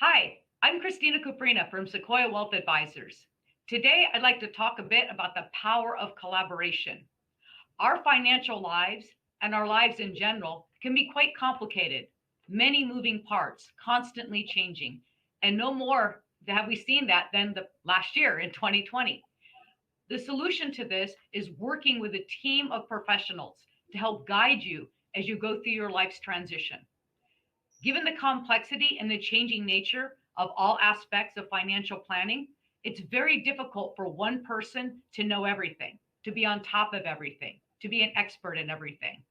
Hi, I'm Christina Cuprina from Sequoia Wealth Advisors. Today, I'd like to talk a bit about the power of collaboration. Our financial lives and our lives in general can be quite complicated, many moving parts, constantly changing. And no more have we seen that than the last year in 2020. The solution to this is working with a team of professionals to help guide you as you go through your life's transition. Given the complexity and the changing nature of all aspects of financial planning, it's very difficult for one person to know everything, to be on top of everything, to be an expert in everything.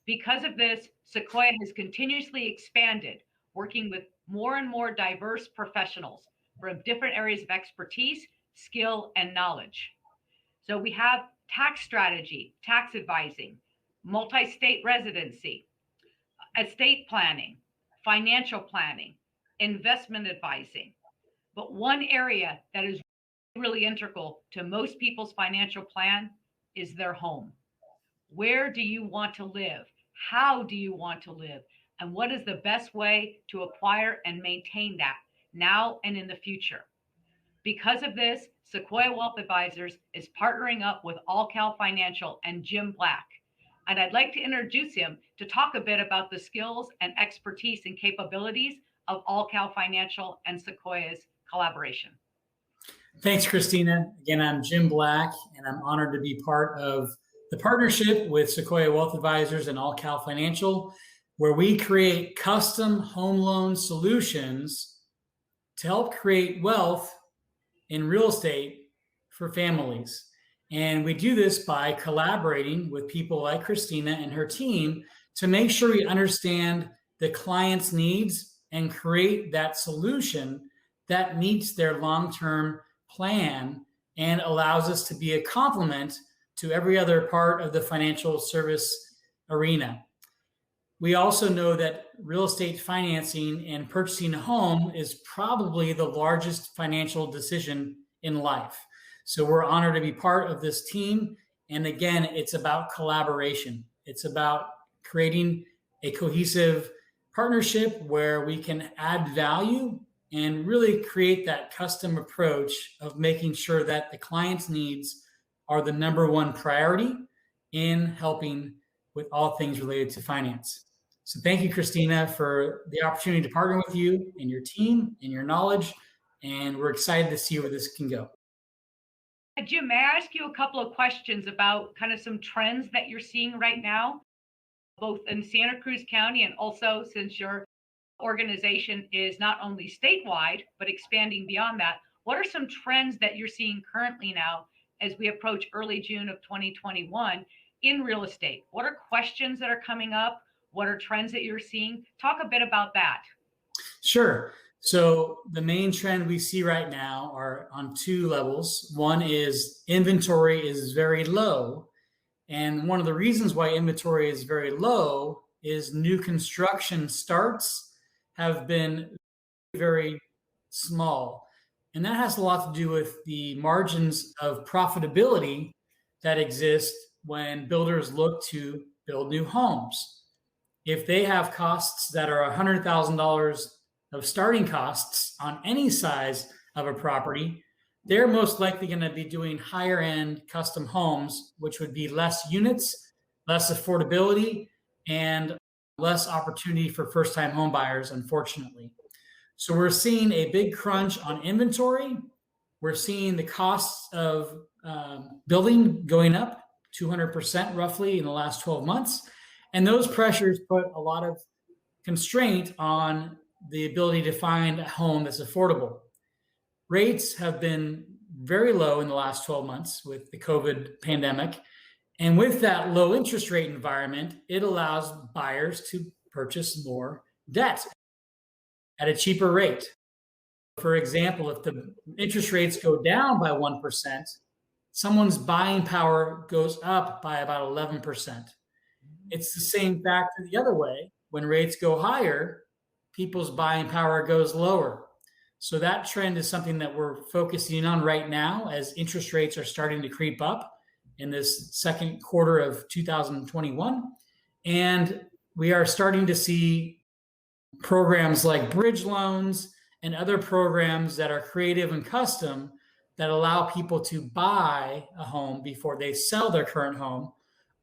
Because of this, Sequoia has continuously expanded, working with more and more diverse professionals from different areas of expertise, skill, and knowledge. So we have tax strategy, tax advising, multi state residency, estate planning, financial planning, investment advising. But one area that is really integral to most people's financial plan is their home. Where do you want to live? How do you want to live? And what is the best way to acquire and maintain that now and in the future? Because of this, Sequoia Wealth Advisors is partnering up with All Cal Financial and Jim Black. And I'd like to introduce him to talk a bit about the skills and expertise and capabilities of All Cal Financial and Sequoia's collaboration. Thanks, Christina. Again, I'm Jim Black, and I'm honored to be part of the partnership with Sequoia Wealth Advisors and All Cal Financial, where we create custom home loan solutions to help create wealth in real estate for families. And we do this by collaborating with people like Christina and her team to make sure we understand the client's needs and create that solution that meets their long-term plan and allows us to be a complement to every other part of the financial service arena. We also know that real estate financing and purchasing a home is probably the largest financial decision in life. So we're honored to be part of this team. And again, it's about collaboration. It's about creating a cohesive partnership where we can add value and really create that custom approach of making sure that the client's needs are the number one priority in helping with all things related to finance. So thank you, Christina, for the opportunity to partner with you and your team and your knowledge. And we're excited to see where this can go. Jim, may I ask you a couple of questions about kind of some trends that you're seeing right now, both in Santa Cruz County and also since your organization is not only statewide, but expanding beyond that? What are some trends that you're seeing currently now as we approach early June of 2021 in real estate? What are questions that are coming up? What are trends that you're seeing? Talk a bit about that. Sure. So the main trend we see right now are on two levels. One is inventory is very low. And one of the reasons why inventory is very low is new construction starts have been very small. And that has a lot to do with the margins of profitability that exist when builders look to build new homes. If they have costs that are $100,000 of starting costs on any size of a property, they're most likely going to be doing higher end custom homes, which would be less units, less affordability, and less opportunity for first-time home buyers, unfortunately. So we're seeing a big crunch on inventory. We're seeing the costs of building going up 200% roughly in the last 12 months. And those pressures put a lot of constraint on the ability to find a home that's affordable. Rates have been very low in the last 12 months with the COVID pandemic. And with that low interest rate environment, it allows buyers to purchase more debt at a cheaper rate. For example, if the interest rates go down by 1%, someone's buying power goes up by about 11%. It's the same factor the other way. When rates go higher, people's buying power goes lower. So that trend is something that we're focusing on right now as interest rates are starting to creep up in this second quarter of 2021. And we are starting to see programs like bridge loans and other programs that are creative and custom that allow people to buy a home before they sell their current home,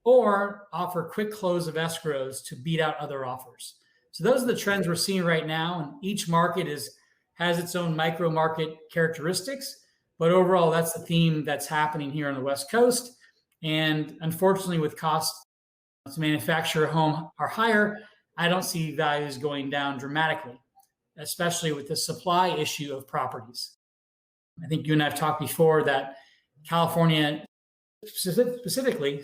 or offer quick close of escrows to beat out other offers. So those are the trends we're seeing right now, and each market has its own micro market characteristics. But overall, that's the theme that's happening here on the West Coast. And unfortunately, with costs to manufacture a home are higher, I don't see values going down dramatically, especially with the supply issue of properties. I think you and I have talked before that California specifically,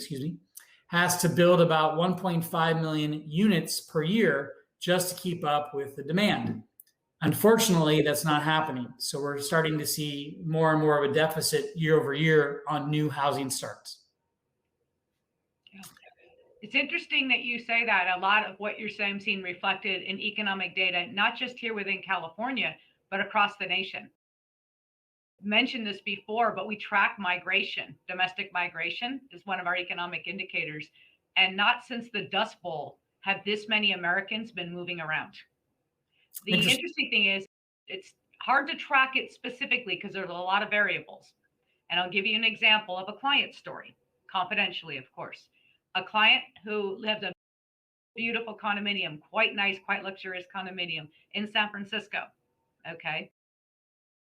has to build about 1.5 million units per year just to keep up with the demand. Unfortunately, that's not happening. So we're starting to see more and more of a deficit year over year on new housing starts. It's interesting that you say that. A lot of what you're saying seen reflected in economic data, not just here within California, but across the nation. Mentioned this before, but we track migration. Domestic migration is one of our economic indicators. And not since the Dust Bowl have this many Americans been moving around. The interesting thing is it's hard to track it specifically because there's a lot of variables. And I'll give you an example of a client story, confidentially, of course. A client who lived in a beautiful condominium, quite nice, quite luxurious condominium in San Francisco. Okay.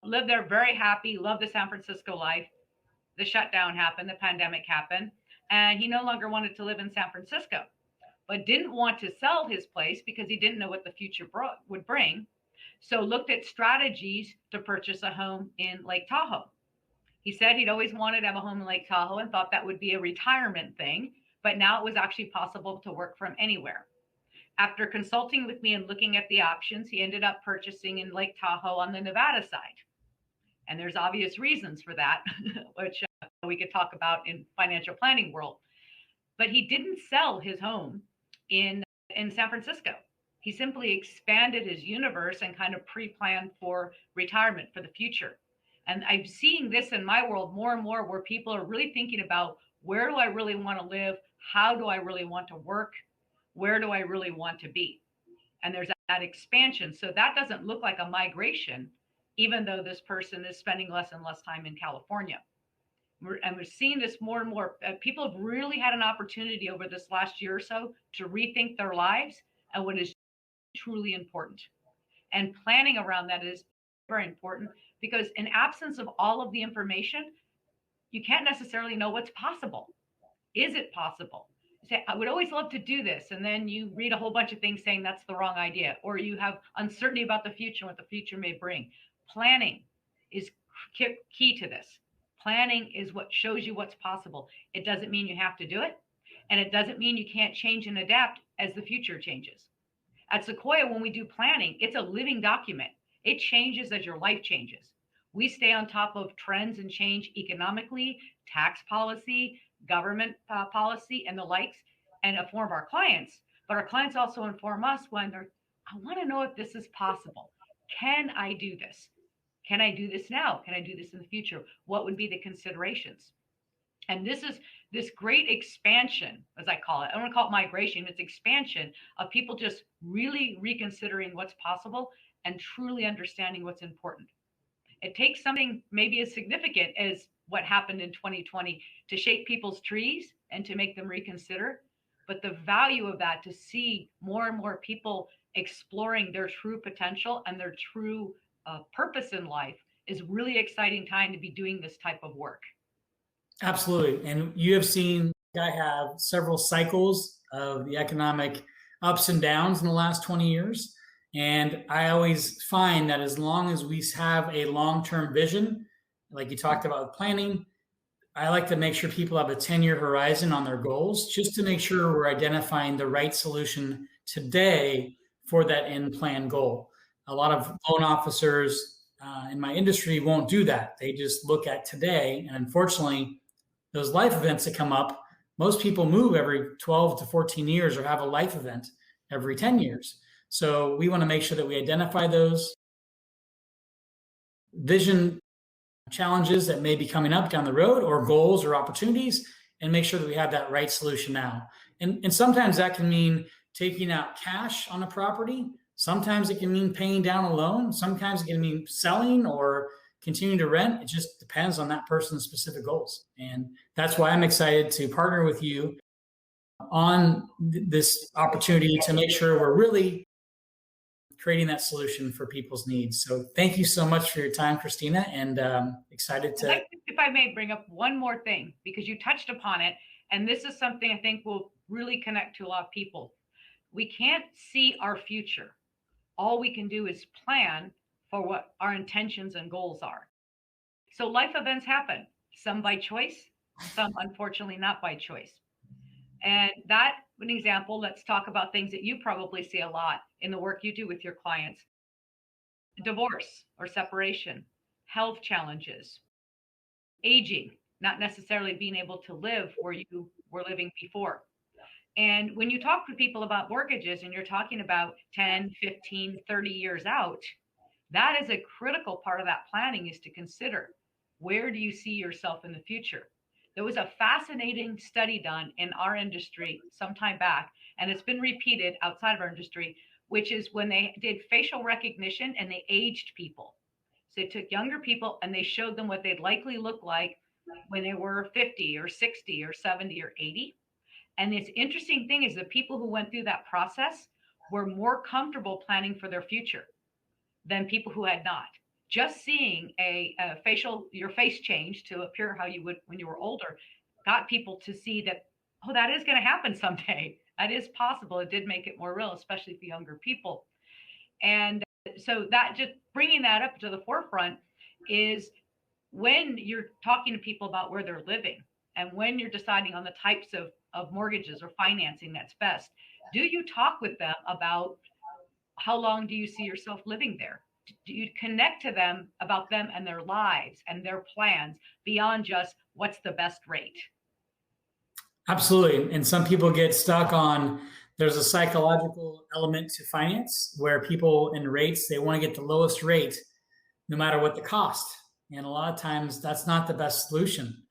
Lived there very happy, loved the San Francisco life. The shutdown happened, the pandemic happened, and he no longer wanted to live in San Francisco, but didn't want to sell his place because he didn't know what the future would bring. So looked at strategies to purchase a home in Lake Tahoe. He said he'd always wanted to have a home in Lake Tahoe and thought that would be a retirement thing, but now it was actually possible to work from anywhere. After consulting with me and looking at the options, he ended up purchasing in Lake Tahoe on the Nevada side. And there's obvious reasons for that, which we could talk about in financial planning world. But he didn't sell his home in San Francisco. He simply expanded his universe and kind of pre-planned for retirement for the future. And I'm seeing this in my world more and more, where people are really thinking about, where do I really want to live? How do I really want to work? Where do I really want to be? And there's that expansion. So that doesn't look like a migration, even though this person is spending less and less time in California. And we're seeing this more and more. People have really had an opportunity over this last year or so to rethink their lives and what is truly important. And planning around that is very important, because in absence of all of the information, you can't necessarily know what's possible. Is it possible? You say, I would always love to do this. And then you read a whole bunch of things saying that's the wrong idea, or you have uncertainty about the future, what the future may bring. Planning is key to this. Planning is what shows you what's possible. It doesn't mean you have to do it. And it doesn't mean you can't change and adapt as the future changes. At Sequoia, when we do planning, it's a living document. It changes as your life changes. We stay on top of trends and change economically, tax policy, government policy, and the likes, and inform our clients. But our clients also inform us when I want to know if this is possible. Can I do this? Can I do this now? Can I do this in the future? What would be the considerations? And this is this great expansion, as I call it. I don't want to call it migration. It's expansion of people just really reconsidering what's possible and truly understanding what's important. It takes something maybe as significant as what happened in 2020 to shake people's trees and to make them reconsider. But the value of that, to see more and more people exploring their true potential and their true purpose in life, is really exciting time to be doing this type of work. Absolutely. And you have seen, I have several cycles of the economic ups and downs in the last 20 years. And I always find that as long as we have a long-term vision, like you talked about with planning, I like to make sure people have a 10-year horizon on their goals, just to make sure we're identifying the right solution today for that end plan goal. A lot of loan officers in my industry won't do that. They just look at today. And unfortunately, those life events that come up, most people move every 12 to 14 years or have a life event every 10 years. So we want to make sure that we identify those vision challenges that may be coming up down the road, or goals or opportunities, and make sure that we have that right solution now. And sometimes that can mean taking out cash on a property, Sometimes it can mean paying down a loan. Sometimes it can mean selling or continuing to rent. It just depends on that person's specific goals. And that's why I'm excited to partner with you on this opportunity to make sure we're really creating that solution for people's needs. So thank you so much for your time, Christina, and excited I'd to. like to, if I may, bring up one more thing because you touched upon it, and this is something I think will really connect to a lot of people. We can't see our future. All we can do is plan for what our intentions and goals are. So life events happen, some by choice, some unfortunately not by choice. And that, an example, let's talk about things that you probably see a lot in the work you do with your clients: divorce or separation, health challenges, aging, not necessarily being able to live where you were living before. And when you talk to people about mortgages and you're talking about 10, 15, 30 years out, that is a critical part of that planning, is to consider, where do you see yourself in the future? There was a fascinating study done in our industry some time back, and it's been repeated outside of our industry, which is when they did facial recognition and they aged people. So they took younger people and they showed them what they'd likely look like when they were 50 or 60 or 70 or 80. And this interesting thing is the people who went through that process were more comfortable planning for their future than people who had not. Just seeing a facial, your face change to appear how you would when you were older, got people to see that, oh, that is going to happen someday. That is possible. It did make it more real, especially for younger people. And so that, just bringing that up to the forefront, is when you're talking to people about where they're living and when you're deciding on the types of mortgages or financing that's best, do you talk with them about how long do you see yourself living there? Do you connect to them about them and their lives and their plans beyond just what's the best rate? Absolutely. And some people get stuck on, there's a psychological element to finance where people in rates, they want to get the lowest rate no matter what the cost. And a lot of times that's not the best solution,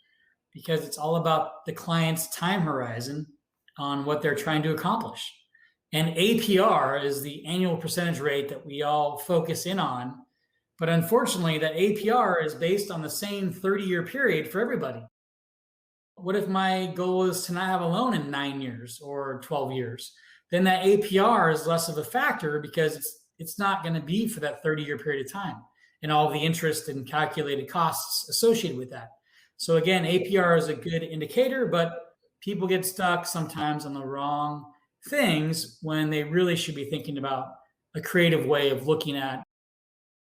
because it's all about the client's time horizon on what they're trying to accomplish. And APR is the annual percentage rate that we all focus in on. But unfortunately, that APR is based on the same 30-year period for everybody. What if my goal is to not have a loan in 9 years or 12 years? Then that APR is less of a factor because it's not going to be for that 30-year period of time and all the interest and calculated costs associated with that. So again, APR is a good indicator, but people get stuck sometimes on the wrong things when they really should be thinking about a creative way of looking at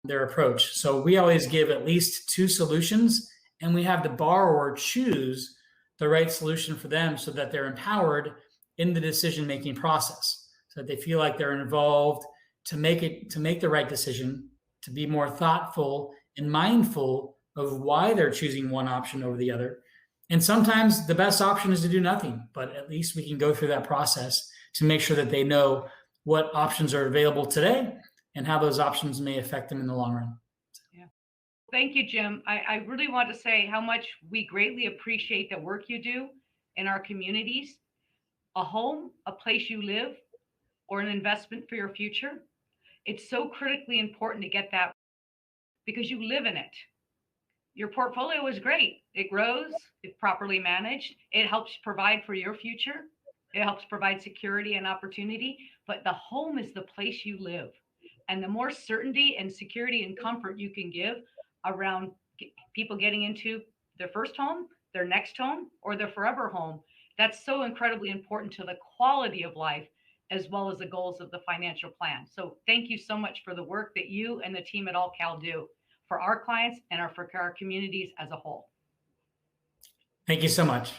their approach. So we always give at least two solutions, and we have the borrower choose the right solution for them so that they're empowered in the decision-making process, so that they feel like they're involved to make the right decision, to be more thoughtful and mindful of why they're choosing one option over the other. And sometimes the best option is to do nothing, but at least we can go through that process to make sure that they know what options are available today and how those options may affect them in the long run. Yeah. Thank you, Jim. I really want to say how much we greatly appreciate the work you do in our communities. A home, a place you live, or an investment for your future. It's so critically important to get that because you live in it. Your portfolio is great. It grows, it's properly managed, it helps provide for your future, it helps provide security and opportunity, but the home is the place you live. And the more certainty and security and comfort you can give around people getting into their first home, their next home, or their forever home, that's so incredibly important to the quality of life as well as the goals of the financial plan. So thank you so much for the work that you and the team at AllCal do for our clients and for our communities as a whole. Thank you so much.